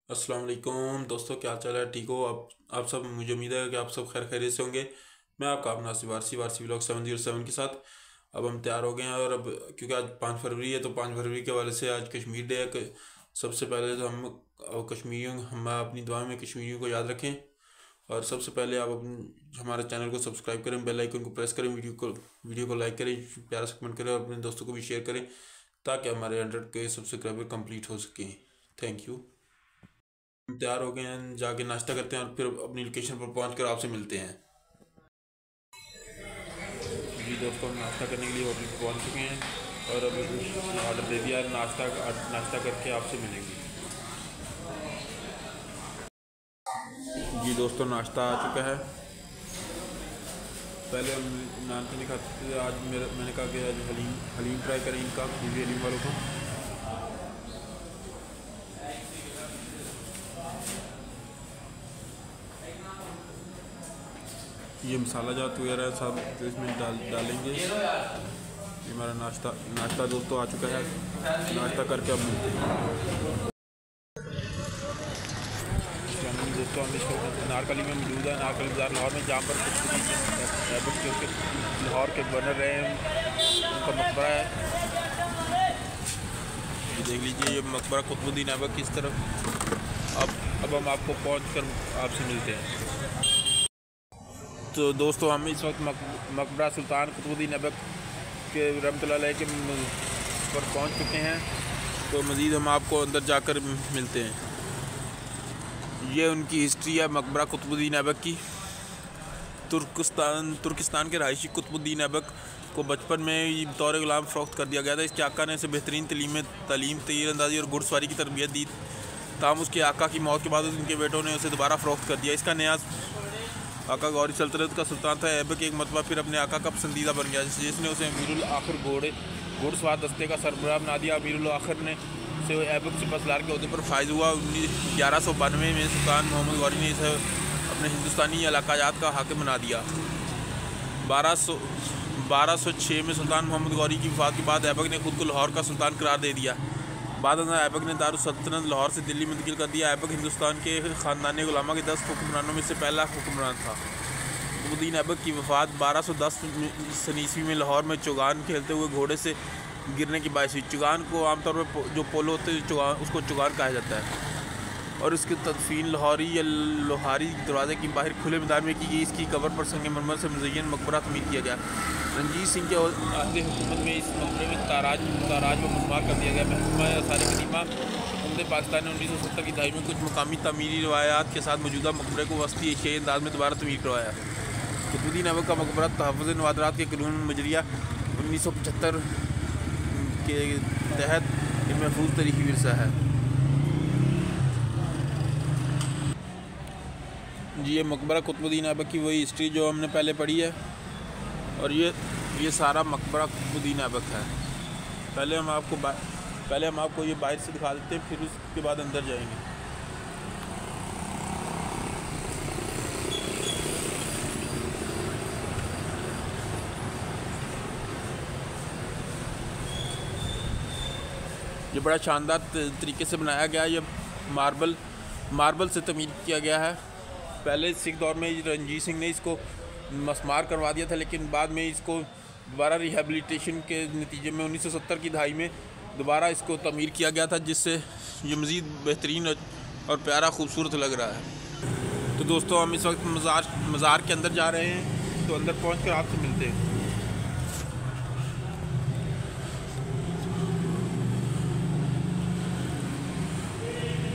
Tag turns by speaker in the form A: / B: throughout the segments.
A: अस्सलाम वालेकुम दोस्तों, क्या हाल चाल है? ठीक हो आप सब? मुझे उम्मीद है कि आप सब खैर खैरियत से होंगे। मैं आपका अपना वारसी वारसी व्लॉग 707 के साथ अब हम तैयार हो गए हैं। और अब क्योंकि आज 5 फरवरी है, तो 5 फरवरी के हवाले से आज कश्मीर डे है सबसे पहले तो हम कश्मीरियों हम अपनी दुआ में कश्मीरियों को याद रखें। और सबसे पहले आप हमारे चैनल को सब्सक्राइब करें, बेल आइकन को प्रेस करें, वीडियो को लाइक करें, प्यारा से कमेंट करें और अपने दोस्तों को भी शेयर करें ताकि हमारे 100 के सब्सक्राइबर कंप्लीट हो सकें। Thank you. तैयार हो गए हैं, जाके नाश्ता करते हैं और फिर अपनी लोकेशन पर पहुंच कर आपसे मिलते हैं। जी दोस्तों, हम नाश्ता करने के लिए होटल पर पहुंच चुके हैं और अब ऑर्डर दे दिया। नाश्ता करके आपसे मिलेंगे। जी दोस्तों, नाश्ता आ चुका है। पहले हम नाश्ते नहीं खाते थे, आज मैंने कहा कि आज हलीम हलीम ट्राई करें इनका, बीवी हलीम वालों को। ये मसाला जात वगैरह सब तो इसमें डालेंगे। ये हमारा नाश्ता दोस्तों आ चुका है। नाश्ता करके अब मिलते हैं। दोस्तों, हम इस वक्त नारकली में मौजूद है, नारकली बाज़ार लाहौर में, जहाँ पर कुछ लाहौर के गवर्नर रहे हैं उनका मकबरा है। ये देख लीजिए, ये मकबरा कुतुबुद्दीन ऐबक की इस तरफ। अब हम आपको पहुँच कर आपसे मिलते हैं। तो दोस्तों, हम इस वक्त मकबरा सुल्तान कुतुबुद्दीन ऐबक के रहमतुल्लाह अलैह के पर पहुँच चुके हैं। तो मज़ीद हम आपको अंदर जाकर मिलते हैं। ये उनकी हिस्ट्री है मकबरा कुतुबुद्दीन ऐबक की। तुर्किस्तान के रहायशी कुतुबुद्दीन ऐबक को बचपन में बतौर ग़ुलाम फ़रोख्त कर दिया गया था। इसके आका ने उसे बेहतरीन तालीम, तीरंदाजी और घुड़सवारी की तरबियत दी। ताहम उसके आका की मौत के बाद उनके बेटों ने उसे दोबारा फ़रोख्त कर दिया। इसका नया आका गौरी सल्तनत का सुल्तान था। ऐबक एक मरतबा फिर अपने आका का पसंदीदा बन गया, जिसने उसे अमीरुल आखिर घुड़सवार दस्ते का सरबराह बना दिया। अमीरुल आखिर ने से ऐबक सिपहसालार के अहदे पर फायज हुआ। 1192 में सुल्तान मोहम्मद गौरी ने इसे अपने हिंदुस्तानी इलाकाजात का हाकिम बना दिया। 1206 में सुल्तान मोहम्मद गौरी की वफ़ात के बाद ऐबक ने खुद को लाहौर का सुल्तान करार दे दिया। बाद में ऐबक ने दारुस सल्तनत लाहौर से दिल्ली मुंतकिल कर दिया। ऐबक हिंदुस्तान के ख़ानदान गुलामा के 10 हुक्मरानों में से पहला हुक्मरान था। कुतुबुद्दीन ऐबक की वफ़ात 1210 ईस्वी में लाहौर में चौगान खेलते हुए घोड़े से गिरने की बायस हुई। चौगान को आमतौर पर जो पोलो होते हैं उसको चौगान कहा जाता है। और इसकी तदफीन लाहौरी या लोहारी दरवाज़े के बाहर खुले मैदान में की गई। इसकी कब्र पर संगमरमर से मुज़य्यन मकबरा तमीर किया गया। रंजीत सिंह के अहद हुकूमत में इस मकबरे में ताराज को मुस्मार कर दिया गया। महकमा आसार कदीमा हुकूमत पाकिस्तान ने 1970 की दहाई में कुछ मकामी तमीरी रवायात के साथ मौजूदा मकबरे को वस्ती एशियाई अंदाज में दोबारा तमीर करवाया। कुतुबुद्दीन ऐबक का मकबरा तहफ़्फ़ुज़ नवादरात के कानून मुजरिया 1975 के तहत महफूज तारीख़ी विरसा है। जी, ये मकबरा कुतुबुद्दीन ऐबक की वही हिस्ट्री जो हमने पहले पढ़ी है। और ये सारा मकबरा कुतुबुद्दीन ऐबक है। पहले हम आपको ये बाहर से दिखा देते हैं, फिर उसके बाद अंदर जाएंगे। ये बड़ा शानदार तरीके से बनाया गया। ये मार्बल से तमीर किया गया है। पहले सिख दौर में रंजीत सिंह ने इसको मस्मार करवा दिया था, लेकिन बाद में इसको दोबारा रिहेबिलिटेशन के नतीजे में 1970 की दहाई में दोबारा इसको तमीर किया गया था, जिससे ये मज़ीद बेहतरीन और प्यारा खूबसूरत लग रहा है। तो दोस्तों, हम इस वक्त मज़ार के अंदर जा रहे हैं, तो अंदर पहुँच कर आपसे मिलते हैं।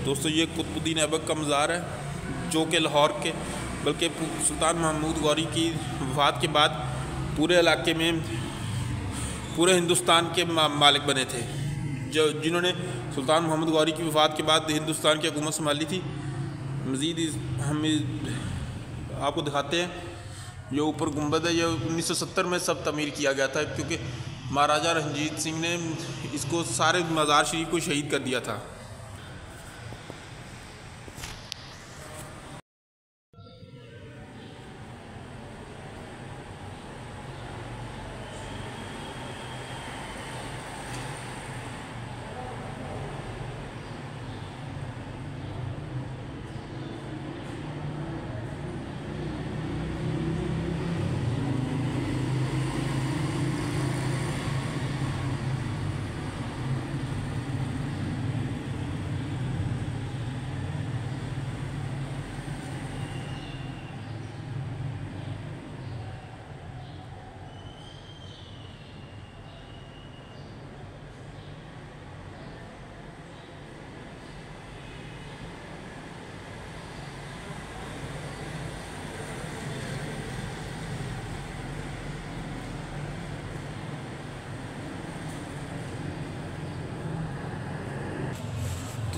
A: दोस्तों, ये कुतुबुद्दीन ऐबक का मज़ार है, जो कि लाहौर के बल्कि सुल्तान महमूद गौरी की वफ़ात के बाद पूरे इलाके में पूरे हिंदुस्तान के मालिक बने थे। जिन्होंने सुल्तान मोहम्मद गौरी की वफ़ात के बाद हिंदुस्तान की हुकूमत संभाली थी। मज़ीद हम आपको दिखाते हैं, ये ऊपर गुंबद है। ये 1970 में सब तमीर किया गया था, क्योंकि महाराजा रंजीत सिंह ने इसको सारे मज़ार शरीफ को शहीद कर दिया था।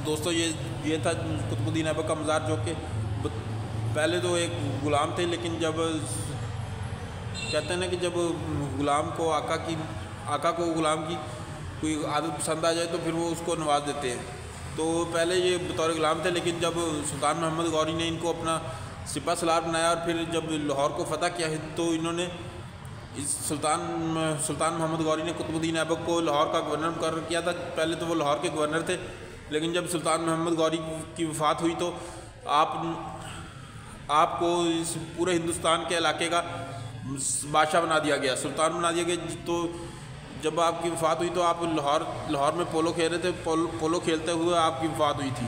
A: दोस्तों ये था कुतुबुद्दीन ऐबक का मज़ार, जो कि पहले तो एक ग़ुलाम थे, लेकिन जब कहते हैं ना कि जब ग़ुलाम को आका को ग़ुलाम की कोई आदत पसंद आ जाए तो फिर वो उसको नवाज देते हैं। तो पहले ये बतौर ग़ुलाम थे, लेकिन जब सुल्तान मोहम्मद गौरी ने इनको अपना सिपा सलार बनाया और फिर जब लाहौर को फ़तह किया है, तो इन्होंने सुल्तान मोहम्मद गौरी ने कुतुबुद्दीन ऐबक को लाहौर का गवर्नर मुकर्रर किया था। पहले तो वो लाहौर के गवर्नर थे, लेकिन जब सुल्तान मोहम्मद गौरी की वफ़ात हुई तो आपको इस पूरे हिंदुस्तान के इलाके का बादशाह बना दिया गया, सुल्तान बना दिया गया। तो जब आपकी वफ़ात हुई तो आप लाहौर में पोलो खेल रहे थे, पोलो खेलते हुए आपकी वफ़ात हुई थी।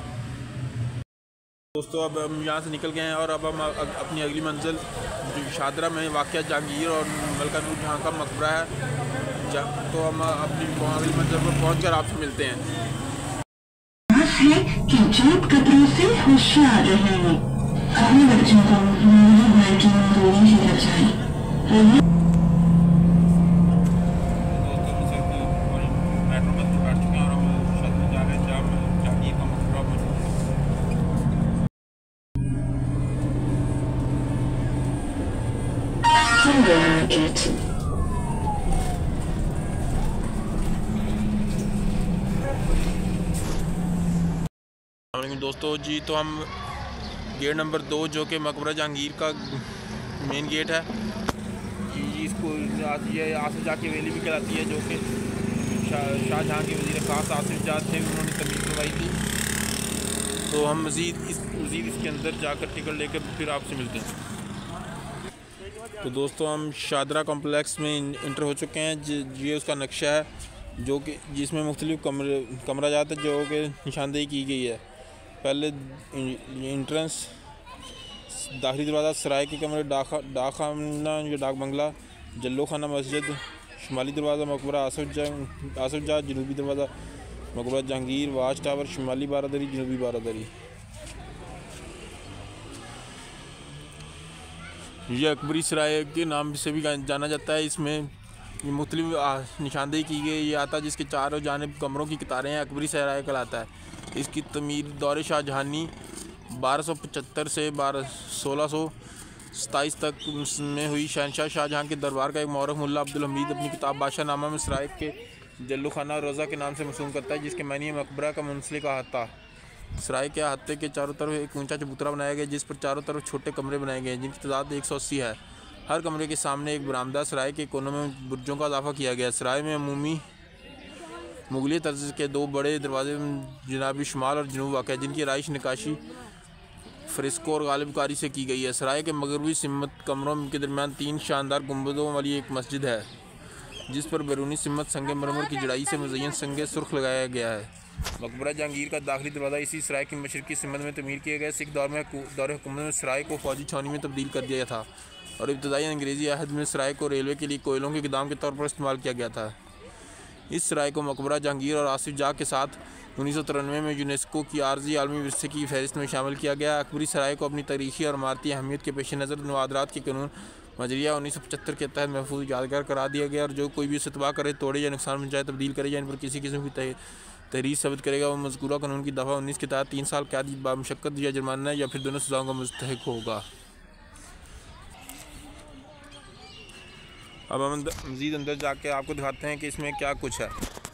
A: दोस्तों अब हम यहाँ से निकल गए हैं और अब हम अपनी अगली मंजिल जो शादरा में वाक़या जहांगीर और मलका नूर जहाँ का मकबरा है, तो हम अपनी अगली मंजिल पर पहुँच कर आपसे मिलते हैं।
B: कि चोट कतरों से होशियार रहेंगे, अपने बच्चों को भाई की गोली से बचाएं।
A: मेट्रो में बैठ चुके हैं और हम शहर में जा रहे हैं जहाँ जहांगीर का मकबरा मौजूद है। दोस्तों जी, तो हम गेट नंबर 2 जो कि मकबरा जहांगीर का मेन गेट है, इसको आसिफ जाह की हवेली भी कहलाती है, जो कि शाहजहाँ के वज़ीर ख़ास आसिफ जाह थे, उन्होंने तमीर करवाई थी। तो हम मज़ीद इसके अंदर जाकर टिकट लेकर फिर आपसे मिलते हैं। तो दोस्तों हम शादरा कॉम्प्लेक्स में इंटर हो चुके हैं। ये उसका नक्शा है जो कि जिसमें मुख्तलिफ़ कमरा जात है जो कि निशानदेही की गई है। पहले इंट्रेंस, दाखिली दरवाज़ा, सराय के कमरे, डाक खाना या डाक बंगला, जल्लो खाना मस्जिद, शुमाली दरवाज़ा मकबरा आसिफ जाह, जनूबी दरवाज़ा मकबरा जहांगीर, वाच टावर, शुमाली बारादरी, जनूबी बारादरी। यह अकबरी सराय के नाम से भी जाना जाता है। इसमें मुख्तलिफ निशानदेही की गई। ये आता है जिसके चारों जानिब कमरों की कतारें हैं, अकबरी सराय कहलाता है। इसकी तमीर दौर शाहजहानी 1275 से 1627 तक में हुई। शहनशाह शाहजहाँ के दरबार का एक मौरख मुल्ला अब्दुल हमीद अपनी किताब बादशाह नामा में सराय के जल्लू खाना रोज़ा के नाम से मशहूर करता है, जिसके मानी मकबरा का मुंसलिक अहाता। सराय के अहाते के चारों तरफ एक ऊंचा चबूतरा बनाया गया, जिस पर चारों तरफ छोटे कमरे बनाए गए हैं, जिनकी तादाद 180 है। हर कमरे के सामने एक बरामदा, सराय के कोनों में बुर्जों का इजाफा किया गया। सराय में अमूमी मुगली तर्ज के 2 बड़े दरवाजे जनाबी शुमाल और जनूब वाक़ है, जिनकी राइश नकाशी फ्रिस्को और गालिबकारी से की गई है। सराय के मगरबी सिमत कमरों के दरमियान 3 शानदार गुंबदों वाली एक मस्जिद है, जिस पर बैरूनी सिमत संग मरमर की जड़ाई से मुज़य्यन संग सुर्ख लगाया गया है। मकबरा जहांगीर का दाखिली दरवाज़ा इसी सराय की मशरक़ी सिमत में तमीर किया गया। सिख दौर हुकूमत में सराय को फौजी छावनी में तब्दील कर दिया था और इब्तदाई अंग्रेज़ी अहद में सराय को रेलवे के लिए कोयलों के गोदाम के तौर पर इस्तेमाल किया गया था। इस सराय को मकबरा जहांगीर और आसिफ जाह के साथ 1993 में यूनेस्को की आर्जी आलमी विरसे की फहरिस्त में शामिल किया गया। अकबरी सराय को अपनी तारीख़ी और इमारती अहमियत के पेश नज़र नवादरात के कानून मजरिया 1975 के तहत महफूज यादगार करार दिया गया और जो कोई भी इसे तबाह करे, तोड़े या नुकसान पहुँचाए, तब्दील करे या इन पर किसी किस्म की तहरीर साबित करेगा, वो मज़कूरा कानून की दफ़ा 19 के तहत 3 साल कैद बामुशक्कत या जुर्माना या फिर दोनों सज़ाओं का मुस्तहिक होगा। अब हम मज़ीद अंदर जाके आपको दिखाते हैं कि इसमें क्या कुछ है।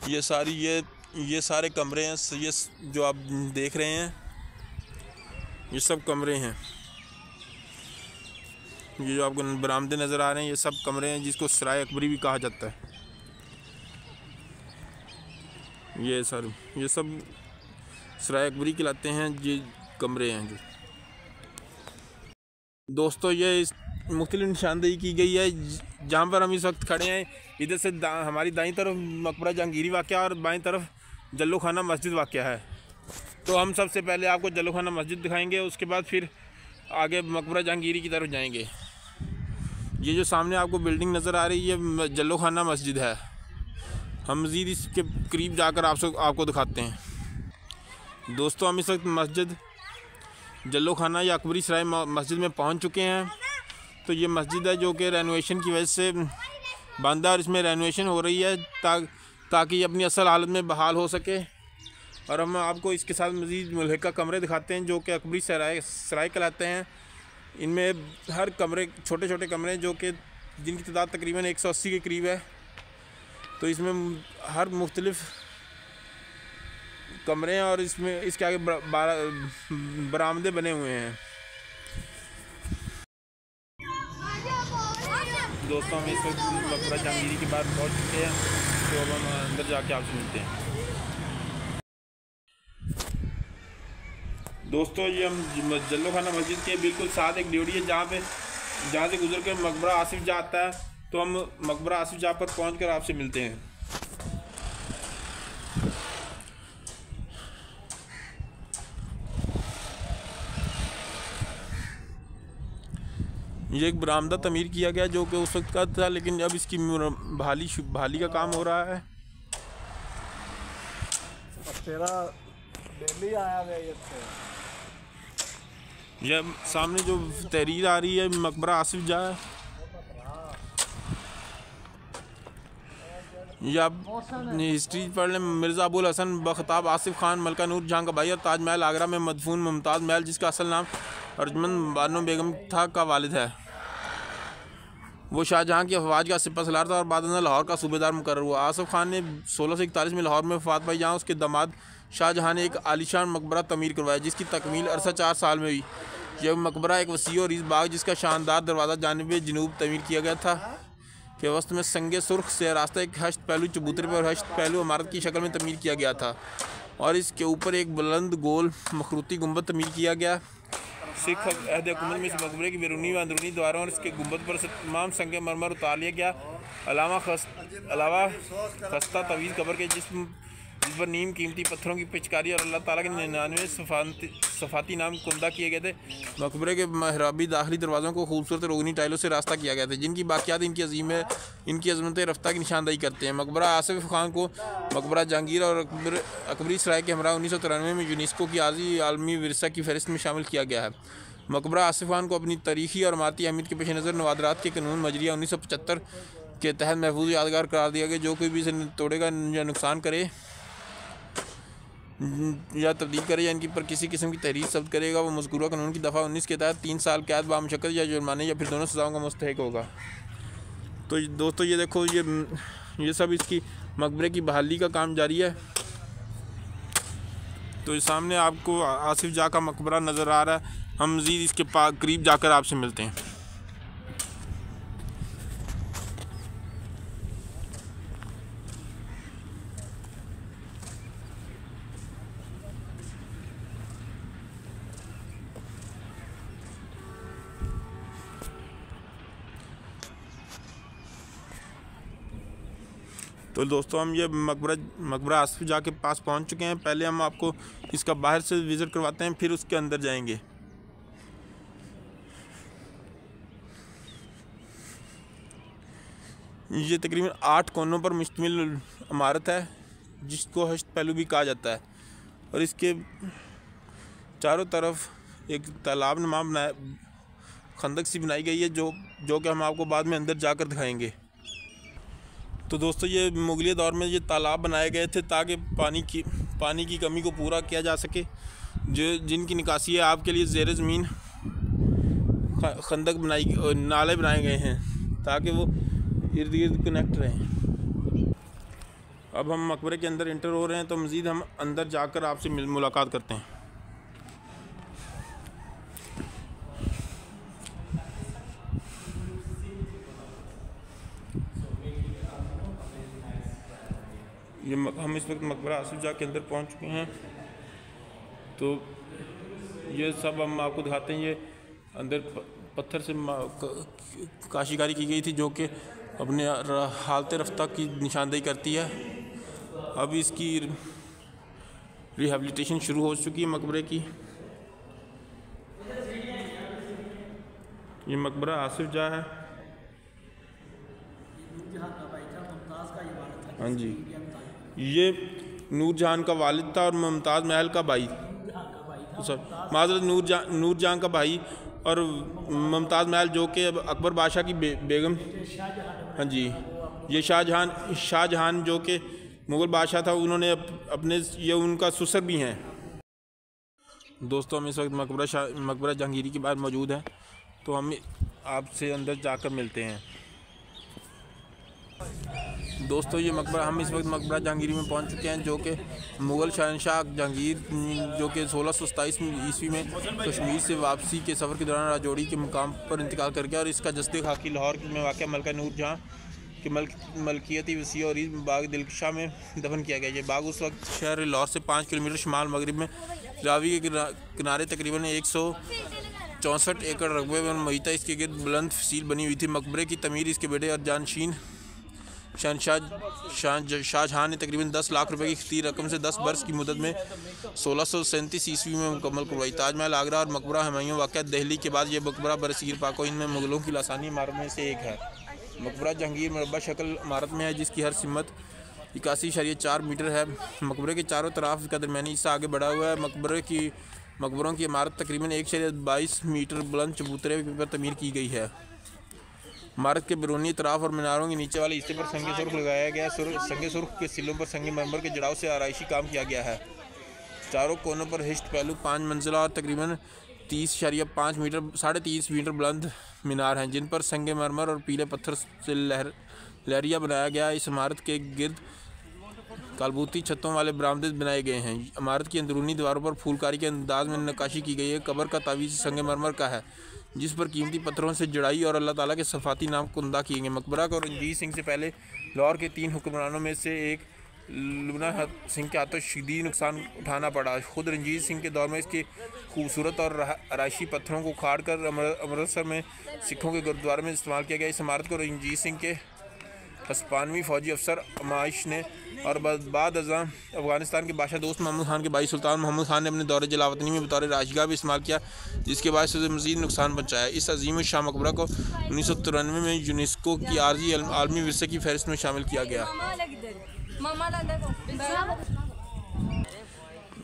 A: ये सारे कमरे हैं, ये जो आप देख रहे हैं ये सब कमरे हैं। ये जो आपको बरामदे नज़र आ रहे हैं ये सब कमरे हैं, जिसको सराय अकबरी भी कहा जाता है। ये सब सराय अकबरी कहलाते हैं, ये कमरे हैं जो। दोस्तों ये मुख्तलिफ निशानदेही की गई है। जहाँ पर हम इस वक्त खड़े हैं, इधर से हमारी दाईं तरफ मकबरा जहांगीरी वाक़या और बाईं तरफ जल्लो खाना मस्जिद वाक़या है। तो हम सबसे पहले आपको जल्लो खाना मस्जिद दिखाएंगे, उसके बाद फिर आगे मकबरा जहांगीरी की तरफ जाएंगे। ये जो सामने आपको बिल्डिंग नज़र आ रही है जल्लो खाना मस्जिद है। हम मज़ीद इसके करीब जाकर आपको दिखाते हैं। दोस्तों हम इस वक्त मस्जिद जल्लो खाना या अकबरी सराय मस्जिद में पहुंच चुके हैं। तो ये मस्जिद है जो कि रेनोवेशन की वजह से बंद है और इसमें रेनोवेशन हो रही है ताकि ये अपनी असल हालत में बहाल हो सके। और हम आपको इसके साथ मज़ीद मुल्हिका कमरे दिखाते हैं जो कि अकबरी सराय कहलाते हैं। इनमें हर कमरे छोटे छोटे कमरे जो कि जिनकी तादाद तकरीबन 180 के करीब है। तो इसमें हर मुख्तलिफ कमरे हैं और इसमें इसके आगे बरामदे बने हुए हैं। दोस्तों हम इस वक्त मकबरा जहांगीरी के बाद पहुंच चुके हैं, तो अब हम अंदर जाके आपसे मिलते हैं। दोस्तों ये हम जल्लो खाना मस्जिद के बिल्कुल साथ एक ड्योढ़ी है जहाँ से गुजर कर मकबरा आसिफ जा आता है। तो हम मकबरा आसिफ जा पर पहुँच कर आपसे मिलते हैं। ये एक बरामदा तमीर किया गया जो कि उस वक्त का था, लेकिन अब इसकी बहाली का काम हो रहा है। ये सामने जो तहरीर आ रही है मकबरा आसिफ जा है, ये आप हिस्ट्री पढ़ लें। मिर्ज़ा अबुल हसन बख्ताब आसिफ खान मलका नूर जहाँ का भाई और ताजमहल आगरा में मदफून मुमताज़ महल जिसका असल नाम अर्जुमंद बानो बेगम था का वालिद है। वो शाहजहाँ की अफवाज का सिपह सलार था और बाद में लाहौर का सूबेदार मुकर्रर हुआ। आसिफ खान ने 1641 में लाहौर में वफात पाई, जहाँ उसके दामाद शाहजहाँ ने एक आलीशान मकबरा तमीर करवाया जिसकी तकमील अरसा 4 साल में हुई। यह मकबरा एक वसी और रीज़ बाग जिसका शानदार दरवाज़ा जानिब जनूब तमीर किया गया था के वस्त में संगे सुर्ख से रास्ता एक हश्त पहलू चबूतरे पर हश्त पहलू इमारत की शक्ल में तमीर किया गया था और इसके ऊपर एक बुलंद गोल मखरूती गुंबद तमीर किया गया। सिख अहद हुकूमत में इस मकबरे की बैरूनी व अंदरूनी द्वारों और इसके गुंबद पर से तमाम संगे मरमर उतार लिया गया। अलावा खस्ता तवीज़ कब्र के जिस पर नीम कीमती पत्थरों की पिचकारी और अल्लाह ताला के 99 सफ़ाती नाम कुंदा किए गए थे। मकबरे के महराबी दाखिली दरवाज़ों को खूबसूरत रोगनी टाइलों से रास्ता किया गया था जिनकी बाक़ियात इनकी अज़मत रफ्ता की निशानदही करते हैं। मकबरा आसिफ खान को मकबरा जहांगीर और अकबरी सराय के हमरा 1993 में यूनेस्को की आलमी विरसा की फहरिस्त में शामिल किया गया है। मकबरा आसिफ खान को अपनी तारीखी और इमारती अहमियत के पेश नज़र नवादरात के कानून मजरिया 1975 के तहत महफूज यादगार करार दिया गया। जो कोई भी इसे तोड़ेगा या नुकसान करे या तब्दील करे या इनकी पर किसी किस्म की तहरीर सब्द करेगा वो मज़कूरा कानून की दफ़ा 19 के तहत 3 साल कैद बामुशक्कत या जुर्माने या फिर दोनों सज़ाओं का मुस्तहिक होगा। तो दोस्तों ये देखो ये सब इसकी मकबरे की बहाली का काम जारी है। तो सामने आपको आसिफ जा का मकबरा नज़र आ रहा है। हम मज़ीद इसके करीब जाकर आपसे मिलते हैं। तो दोस्तों हम ये मकबरा आसिफ जा के पास पहुंच चुके हैं। पहले हम आपको इसका बाहर से विज़िट करवाते हैं, फिर उसके अंदर जाएंगे। ये तकरीबन 8 कोनों पर मुश्तमिल इमारत है जिसको हश्त पहलू भी कहा जाता है और इसके चारों तरफ एक तालाब नुमा खंदक सी बनाई गई है जो कि हम आपको बाद में अंदर जाकर दिखाएंगे। तो दोस्तों ये मुगलिया दौर में ये तालाब बनाए गए थे ताकि पानी की कमी को पूरा किया जा सके, जिनकी निकासी है आपके लिए ज़ेर ज़मीन खंदक नाले बनाए गए हैं ताकि वो इर्द गिर्द कनेक्ट रहें। अब हम मकबरे के अंदर इंटर हो रहे हैं, तो मज़ीद हम अंदर जाकर आपसे मुलाकात करते हैं। हम इस वक्त मकबरा आसिफ जा के अंदर पहुंच चुके हैं। तो ये सब हम आपको दिखाते हैं। ये अंदर पत्थर से काशीकारी की गई थी जो कि अपने हालत रफ्ता की निशानदेही करती है। अब इसकी रिहेबिलिटेशन शुरू हो चुकी है मकबरे की। ये मकबरा आसिफ जा है। हाँ जी, ये नूरजहान का वालिद था और मुमताज़ महल का भाई, माज़रत नूरजहान का भाई और मुमताज़ महल जो कि अकबर बादशाह की बेगम। हाँ जी, ये शाहजहान जो कि मुग़ल बादशाह था, उन्होंने अपने ये उनका सुसर भी हैं। दोस्तों हम इस वक्त मकबरा जहांगीरी के बाहर मौजूद हैं, तो हम आपसे अंदर जाकर मिलते हैं। दोस्तों ये मकबरा, हम इस वक्त मकबरा जहांगीरी में पहुंच चुके हैं, जो कि मुग़ल शहंशाह जहांगीर जो कि 1627 ईस्वी में कश्मीर से वापसी के सफ़र के दौरान राजौरी के मुकाम पर इंतकाल कर गया और इसका जस्ते खाकी लाहौर में वाक़ मलका नूर जहाँ कि मलकियती वसी और इस बाग दिलकशा में दफन किया गया। ये बाग उस वक्त शहर लाहौर से 5 किलोमीटर शुमाल मगरिब में रावी के किनारे तकरीबन 164 एकड़ रकबे में मुहिता इसके गिर्द बुलंद फसील बनी हुई थी। मकबरे की तमीर इसके बेटे और जानशीन शाहजहाँ ने तकरीबन 10 लाख रुपए की खरीद रकम से 10 बरस की मुद्दत में 1637 ईस्वी में मुकम्मल करवाई। ताजमहल आगरा और मकबरा हुमायूं वाक़ दिल्ली के बाद ये मकबरा बरसीर पाको इनमें मुग़लों की लासानी इमारत में से एक है। मकबरा जहांगीर मुरब्बा शक्ल इमारत में है, जिसकी हर सिमत 81.4 मीटर है। मकबरे के चारों तरफ का दरमियानी हिस्सा आगे बढ़ा हुआ है। मकबरों की इमारत तकरीबन 1.22 मीटर बुलंद चबूतरे पर तमीर की गई है। इमारत के बैरूनी तरफ और मीनारों के नीचे वाले हिस्से पर संगे सुर्ख लगाया गया है। संगे सुर्ख के सिलों पर संगे मरमर के जड़ाव से आराइशी काम किया गया है। चारों कोनों पर हिस्ट पहलू 5 मंजिला और तकरीबन 30.5 मीटर बुलंद मीनार हैं, जिन पर संगे मरमर और पीले पत्थर से लहरिया बनाया गया है। इस इमारत के गिर्द कालबूती छतों वाले बरामदे बनाए गए हैं। इमारत की अंदरूनी दीवारों पर फूलकारी के अंदाज में नक्काशी की गई है। कब्र का तावीज़ संगे मरमर का है, जिस पर कीमती पत्थरों से जड़ाई और अल्लाह ताला के सफ़ाती नाम कुंदा किए गए। मकबरा को रंजीत सिंह से पहले लाहौर के 3 हुक्मरानों में से एक लुबना सिंह के हाथों शदीद नुकसान उठाना पड़ा। खुद रंजीत सिंह के दौर में इसके खूबसूरत और आराइशी पत्थरों को उखाड़ कर अमृतसर में सिखों के गुरुद्वारे में इस्तेमाल किया गया। इस इमारत को रंजीत सिंह के हस्पानवी फ़ौजी अफसर अमाइश ने और बाद अज़ां अफ़गानिस्तान के बादशाह दोस्त मोहम्मद खान के भाई सुल्तान मोहम्मद खान ने अपने दौरे जलावतनी में बतौर राजगाह भी इस्तेमाल किया, जिसके बाद से मज़ीद नुकसान पहुँचाया। इस अजीम शाह मकबरा को 1993 में यूनेस्को की आर्जी आलमी विरसे की फहरिस्त में शामिल किया गया।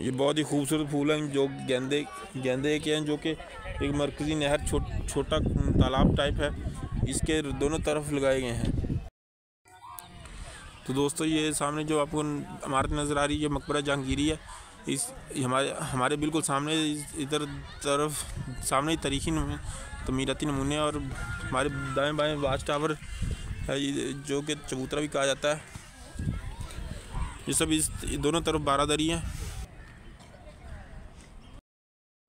A: ये बहुत ही खूबसूरत फूल हैं जो गेंदे के हैं, जो कि एक मरकज़ी नहर छोटा तालाब टाइप है, इसके दोनों तरफ लगाए गए हैं। तो दोस्तों ये सामने जो आपको इमारत नज़र आ रही है, ये मकबरा जहांगीरी है। इस हमारे बिल्कुल सामने इधर तरफ सामने तारीखी तमीराती नमूने और हमारे दाएं बाएं वाच टावर है, जो कि चबूतरा भी कहा जाता है। ये सब इस दोनों तरफ बारादरी है।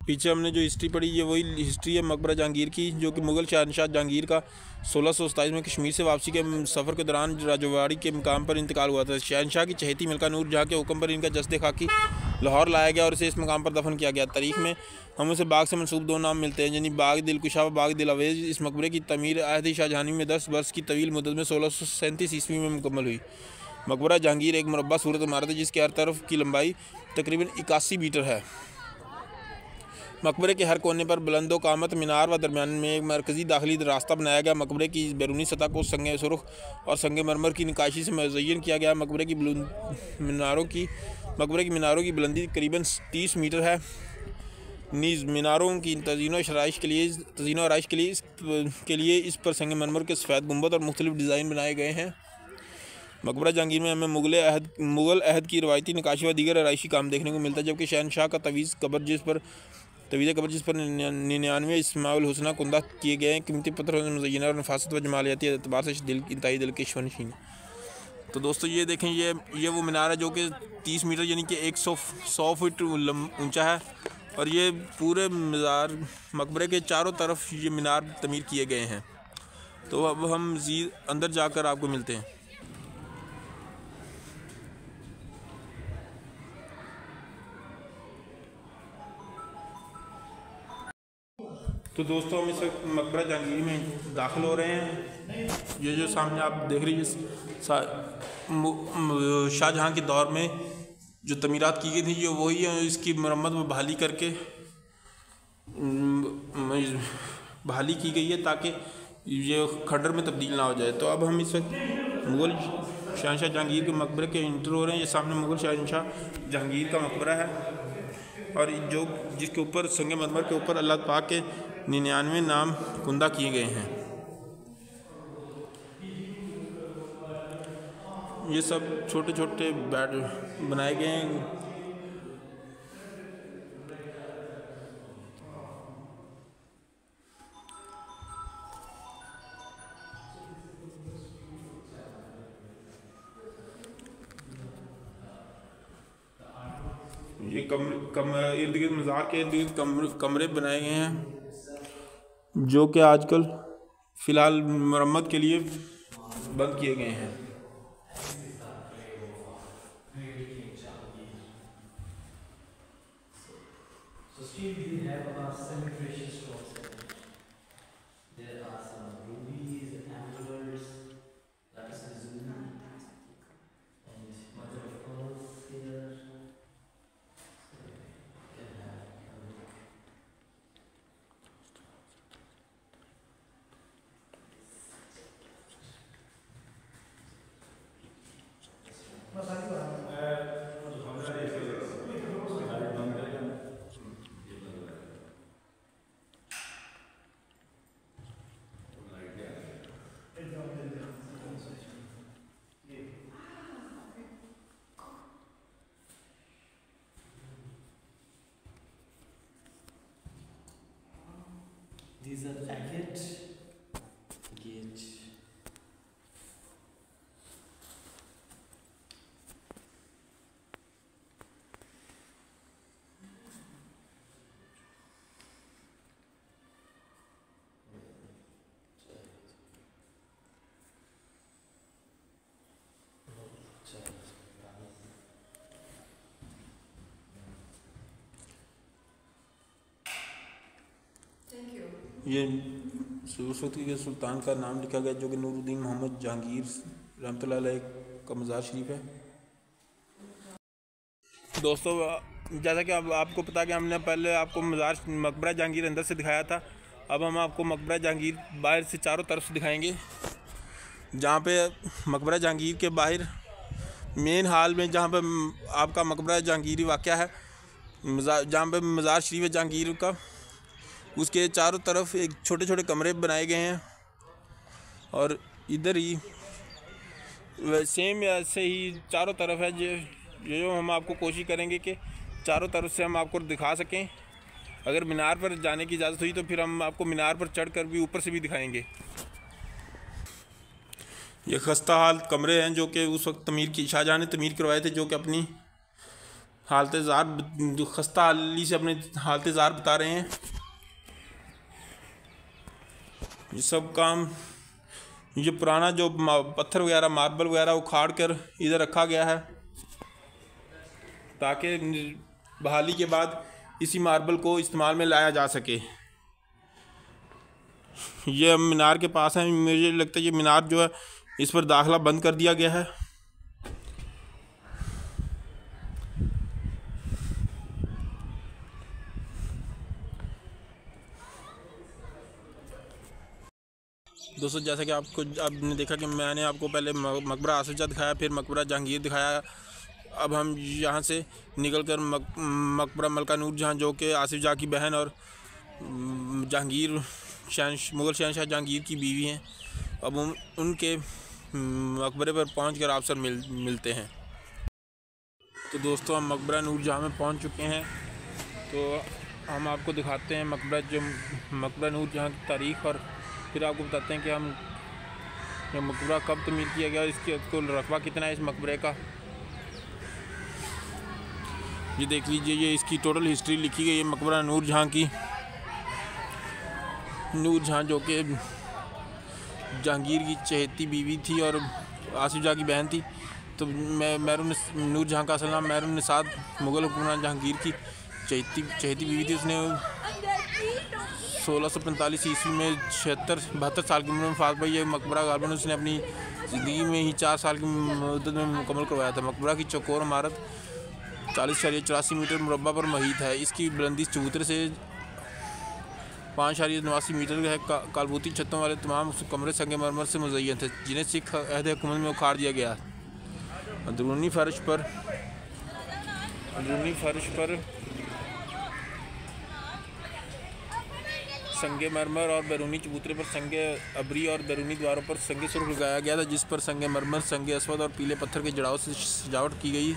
A: पीछे हमने जो हिस्ट्री पढ़ी, ये वही हिस्ट्री है मकबरा जहांगीर की, जो कि मुग़ल शहंशाह जहांगीर का 1627 में कश्मीर से वापसी के सफ़र के दौरान राजौरी के मुकाम पर इंतकाल हुआ था। शहंशाह की चहेती मलका नूर जहाँ के हुक्म पर इनका जस्दे खाकी लाहौर लाया गया और इसे इस मुकाम पर दफन किया गया। तारीख में हमें उसे बाग से मनसूब 2 नाम मिलते हैं, यानी बाग दिलकुशा व बाग दिलअवेज़। इस मकबरे की तमीर अहद शाहजहानी में 10 बरस की तवील मुद्दत में 1637 ईस्वी में मुकम्मल हुई। मकबरा जहांगीर एक मुरब्बा सूरत इमारत है, जिसके हर तरफ की लंबाई तकरीबन 81 मीटर है। मकबरे के हर कोने पर बुलंदो कामत मीनार व दरमियान में एक मरकज़ी दाखिली रास्ता बनाया गया। मकबरे की बैरूनी सतह को संगे सुर्ख और संगे मरमर की नक्काशी से मुज़य्यन किया गया। मकबरे की मीनारों की बुलंदी करीबन 30 मीटर है। नीज़ मीनारों की तज़ीन और आराइश के लिए इस पर संगे मरमर के सफ़ेद गुंबद और मुख्तलिफ डिज़ाइन बनाए गए हैं। मकबरा जहांगीर में हमें मुग़ल अहद की रवायती नक्काशी व दीगर आराइशी काम देखने को मिलता है, जबकि शहंशाह का तवीज़ कब्र जिस पर 99 इस्माउल हुस्ना कुंदा किए गए हैं, कीमती पत्थरों से मुज़य्यन और नफासत व जमालियाती एतबार से इंतहाई दिलकश नशीन। तो दोस्तों ये देखें, ये वो मीनार है जो कि 30 मीटर यानी कि 100 फीट ऊंचा है, और ये पूरे मकबरे के चारों तरफ ये मीनार तमीर किए गए हैं। तो अब हम मज़ीद अंदर जाकर आपको मिलते हैं। तो दोस्तों हम इस वक्त मकबरा जहांगीर में दाखिल हो रहे हैं। ये जो सामने आप देख रही है, शाहजहाँ के दौर में जो तमीरात की गई थी, ये वही है। इसकी मरम्मत व बहाली करके बहाली की गई है ताकि ये खंडर में तब्दील ना हो जाए। तो अब हम इस वक्त मुग़ल शहंशाह जहांगीर के मकबरे के इंटर हो रहे हैं। ये सामने मुग़ल शहंशाह जहांगीर का मकबरा है, और जो जिसके ऊपर संगे मरमर के ऊपर अल्लाह पाक के 99 नाम कुंदा किए गए हैं। ये सब छोटे छोटे बेड बनाए गए हैं। ये इर्द गिर्द मज़ार के इर्द गिर्द कमरे बनाए गए हैं जो कि आजकल फ़िलहाल मरम्मत के लिए बंद किए गए हैं।
C: These are agate gauge.
A: ये सरस्वती के सुल्तान का नाम लिखा गया जो कि नूरुद्दीन मोहम्मद जहांगीर रहमतुल्लाह अलैह का मज़ार शरीफ है। दोस्तों जैसा कि अब आपको पता कि हमने पहले आपको मकबरा जहांगीर अंदर से दिखाया था, अब हम आपको मकबरा जहांगीर बाहर से चारों तरफ से दिखाएंगे। जहाँ पे मकबरा जहांगीर के बाहर मेन हाल में जहाँ पे आपका मकबरा जहांगीरी वाक़या है, जहाँ पे मज़ार शरीफ जहांगीर का, उसके चारों तरफ एक छोटे छोटे कमरे बनाए गए हैं। और इधर ही सेम ऐसे ही चारों तरफ है जो हम आपको कोशिश करेंगे कि चारों तरफ से हम आपको दिखा सकें। अगर मीनार पर जाने की इजाज़त हुई तो फिर हम आपको मीनार पर चढ़कर भी ऊपर से भी दिखाएंगे। ये खस्ता हाल कमरे हैं जो कि उस वक्त शाहजहाँ ने तमीर करवाए थे, जो कि अपनी हालत ज़ार खस्ता हाली से अपने हालत ज़ार बता रहे हैं। ये सब काम, ये पुराना जो पत्थर वगैरह मार्बल वगैरह उखाड़ कर इधर रखा गया है ताकि बहाली के बाद इसी मार्बल को इस्तेमाल में लाया जा सके। ये मीनार के पास है, मुझे लगता है ये मीनार जो है इस पर दाखिला बंद कर दिया गया है। दोस्तों जैसा कि आपने देखा कि मैंने आपको पहले मकबरा आसिफ जाह दिखाया, फिर मकबरा जहांगीर दिखाया। अब हम यहाँ से निकलकर मकबरा मलका नूर जहाँ जो कि आसिफ जाह की बहन और जहांगीर मुग़ल शहंशाह जहांगीर की बीवी हैं, अब उनके मकबरे पर पहुँचकर आपसे मिलते हैं। तो दोस्तों हम मकबरा नूर जहाँ में पहुँच चुके हैं, तो हम आपको दिखाते हैं मकबरा नूर जहाँ की तारीख़, और फिर आपको बताते हैं कि हम ये मकबरा कब तमीर किया गया, इसके कुल रकबा कितना है इस मकबरे का। ये देख लीजिए, ये इसकी टोटल हिस्ट्री लिखी गई है मकबरा नूर जहाँ की। नूर जहाँ जो कि जहांगीर की चहेती बीवी थी और आसिफ जाह की बहन थी। तो महरून नूर जहाँ का असल नाम महरून निसाद मुग़ल हुक्मरान जहांगीर की चहेती बीवी थी। उसने 1645 ईस्वी में 72 साल की उम्र में वफ़ात पाई। ये मकबरा गालिबन उसने अपनी ज़िंदगी में ही 4 साल की मुद्दत में मुकम्मल करवाया था। मकबरा की चौकोर इमारत 40.84 मीटर मुरब्बा पर महीत है। इसकी बुलंदी चबूतरे से 5.89 मीटर है। कालबूती छतों वाले तमाम कमरे संगमरमर से मुज़य्यन थे, जिन्हें सिख अहद हुकूमत में उखाड़ दिया गया। अंदरूनी फर्श पर संगे मरमर और बैरूनी चबूतरे पर संगे अबरी और बैरूनी द्वारों पर संगे सुर्ख लगाया गया था, जिस पर संगे मरमर, संगे असवद और पीले पत्थर के जड़ाव से सजावट की गई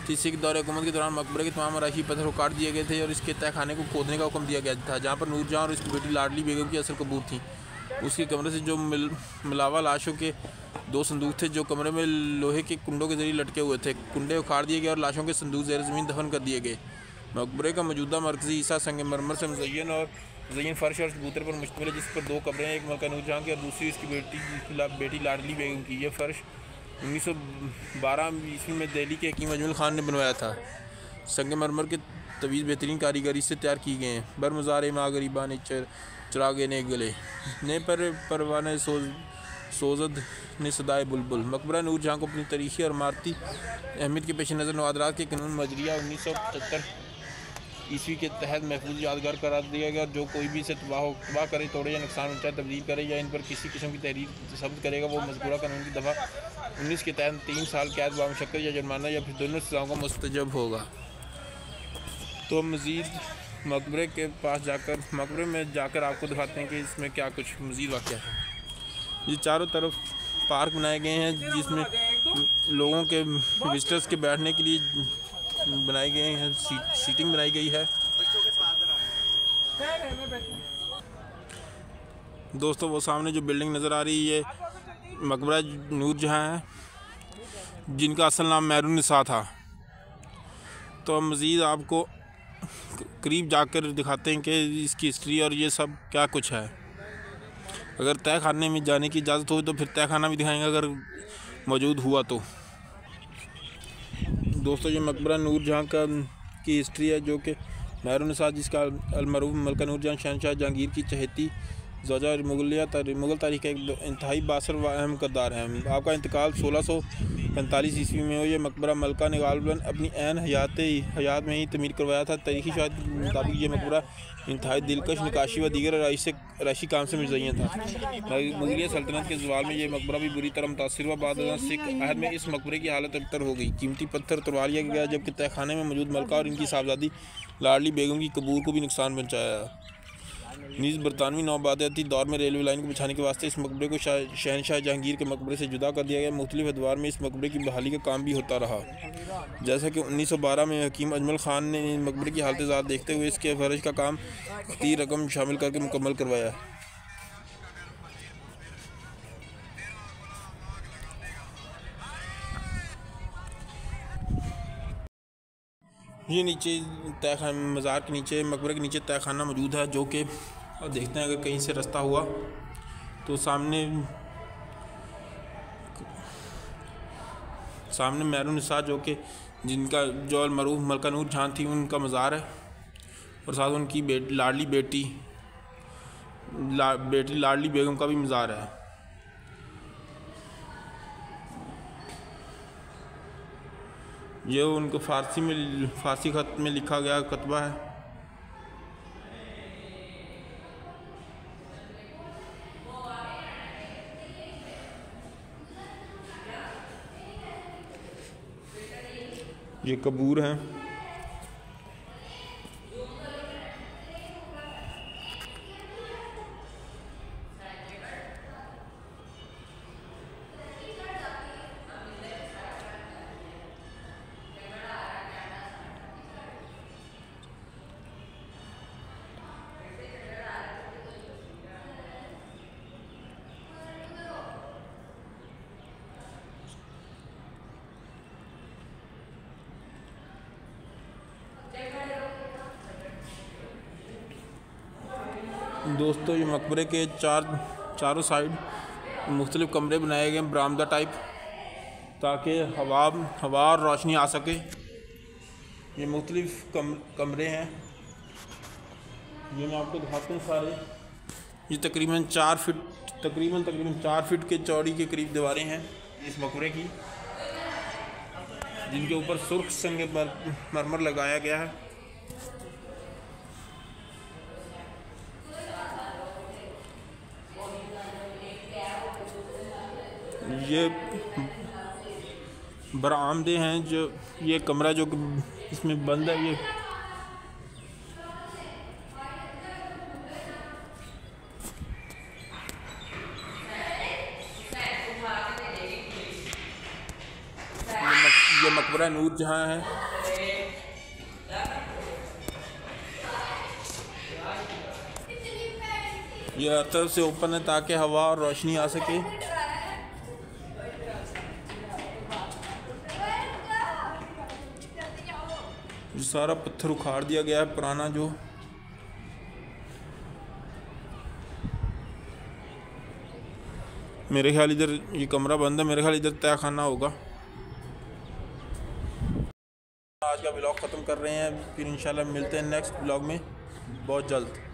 A: थी। सिख दौरे हुकूमत के दौरान मकबरे के तमाम आराइशी पत्थर को काट दिए गए थे और इसके तहखाने को खोदने का हुक्म दिया गया था, जहाँ पर नूरजहाँ और इसकी बेटी लाडली बेगम की असल कबूर थी। उसके कमरे से जो मिलावा लाशों के 2 संदूक थे, जो कमरे में लोहे के कुंडों के जरिए लटके हुए थे। कुंडे उखाड़ दिए गए और लाशों के संदूक ज़ेर ज़मीन दफन कर दिए गए। मकबरे का मौजूदा मरकज़ी हिस्सा संगमरमर से मुज़य्यन फ़र्श और चबूतरे पर मुश्तमिल है, जिस पर 2 कब्रें हैं, एक मलका नूरजहाँ की और दूसरी इसकी बेटी लाडली बेगम की। यह फ़र्श 1912 ईस्वी में दिल्ली के हकीम अजमल ख़ान ने बनवाया था। संगमरमर के तवीज़ बेहतरीन कारीगरी से तैयार की गए हैं। बरमज़ार माँ गरीबा ने चरागे ने गले ने परवाने सोजद ने सदाए बुलबुल। मकबरा नूरजहाँ को अपनी तारीख़ी और इमारती अहमियत के पेश नज़र नवादरात के कानून मजरिया 1975 ईस्वी के तहत महफूज यादगार करार दिया गया, और जो कोई भी इसे तबाह करे, तोड़े या नुकसान पहुँचाए, तब्दील करे या इन पर किसी किस्म की तहरीर सब्त करेगा, वो मज़कूरा कानून की दफ़ा 19 के तहत 3 साल कैद बामुशक्कत या जुर्माना या फिर दोनों सज़ाओं का मुस्तजब होगा। तो मज़ीद मकबरे में जाकर आपको दिखाते हैं कि इसमें क्या कुछ मज़ीद वाक़या है। ये चारों तरफ पार्क बनाए गए हैं, जिसमें लोगों के विजिटर्स के बैठने के लिए बनाए गए हैं, सीटिंग बनाई गई है। दोस्तों, वो सामने जो बिल्डिंग नज़र आ रही है मकबरा नूरजहाँ है, जिनका असल नाम मेहरुन्निसा था। तो हम मज़ीद आपको करीब जाकर दिखाते हैं कि इसकी हिस्ट्री और ये सब क्या कुछ है। अगर तय खाने में जाने की इजाज़त हो तो फिर तय खाना भी दिखाएंगे, अगर मौजूद हुआ तो। दोस्तों, ये मकबरा नूरजहाँ की हिस्ट्री है, जो कि मेहरुन्निसा, जिसका अलमरूफ मलका नूरजहाँ शहनशाह जहांगीर की चहेती ज़ौजा मुग़ल तारीख़ का एक इंतहाई बासर व अहम किरदार है। आपका इंतकाल 1645 ईस्वी में हो। ये मकबरा मलका ने गालिबन अपनी ऐन हयात में ही तमीर करवाया था। तारीख़ी शवाहिद के मुताबिक ये मकबरा इंतहाई दिलकश, नकाशी व दीगर आराइशी काम से मुज़य्यन था। मुग़लिया सल्तनत के ज़वाल में यह मकबरा भी बुरी तरह मुतासिर हुआ। बाद सिख अहद में इस मकबरे की हालत अबतर हो गई। कीमती पत्थर तोड़वा लिया गया, जबकि तहखाने में मौजूद मलका और इनकी साहबजादी लाडली बेगम की कबूर को भी नुकसान पहुँचाया। नीज़ बरतानवी नौआबादियाती दौर में रेलवे लाइन को बिछाने के वास्ते इस मकबरे को शहनशाह जहांगीर के मकबरे से जुदा कर दिया गया। मुख्तलिफ अदवार में इस मकबरे की बहाली का काम भी होता रहा, जैसा कि 1912 में हकीम अजमल ख़ान ने मकबरे की हालत ज़ात देखते हुए इसके फ़र्श का काम 30 रकम शामिल करके मुकम्मल करवाया। ये नीचे मज़ार के नीचे, मकबरे के नीचे तहखाना मौजूद है, जो कि और देखते हैं अगर कहीं से रास्ता हुआ तो सामने मेहरुन्निसा, जो कि जिनका जो अलमरूफ मलका नूरजहाँ थी, उनका मज़ार है, और साथ उनकी लाडली बेटी लाडली बेगम का भी मज़ार है। ये उनको फ़ारसी ख़त में लिखा गया कतबा है। ये कबूर हैं। दोस्तों, ये मकबरे के चारों साइड मुख्तलिफ़ कमरे बनाए गए, बरामदा टाइप, ताकि हवा और रोशनी आ सके। ये मुख्तलिफ़ कमरे हैं, ये मैं आपको दिखाते हैं सारे। ये तकरीबन 4 फीट के चौड़ी के करीब दीवारें हैं इस मकबरे की, जिनके ऊपर सुर्ख संगमरमर लगाया गया है। ये बरामदे हैं, जो ये कमरा जो इसमें बंद है, ये मकबरा नूर जहाँ है। ये हर तरफ से ओपन है ताकि हवा और रोशनी आ सके। ये सारा पत्थर उखाड़ दिया गया है पुराना जो। मेरे ख्याल इधर ये कमरा बंद है, मेरे ख्याल इधर तय खाना होगा। आज का ब्लॉग ख़त्म कर रहे हैं, फिर इंशाल्लाह मिलते हैं नेक्स्ट ब्लॉग में बहुत जल्द।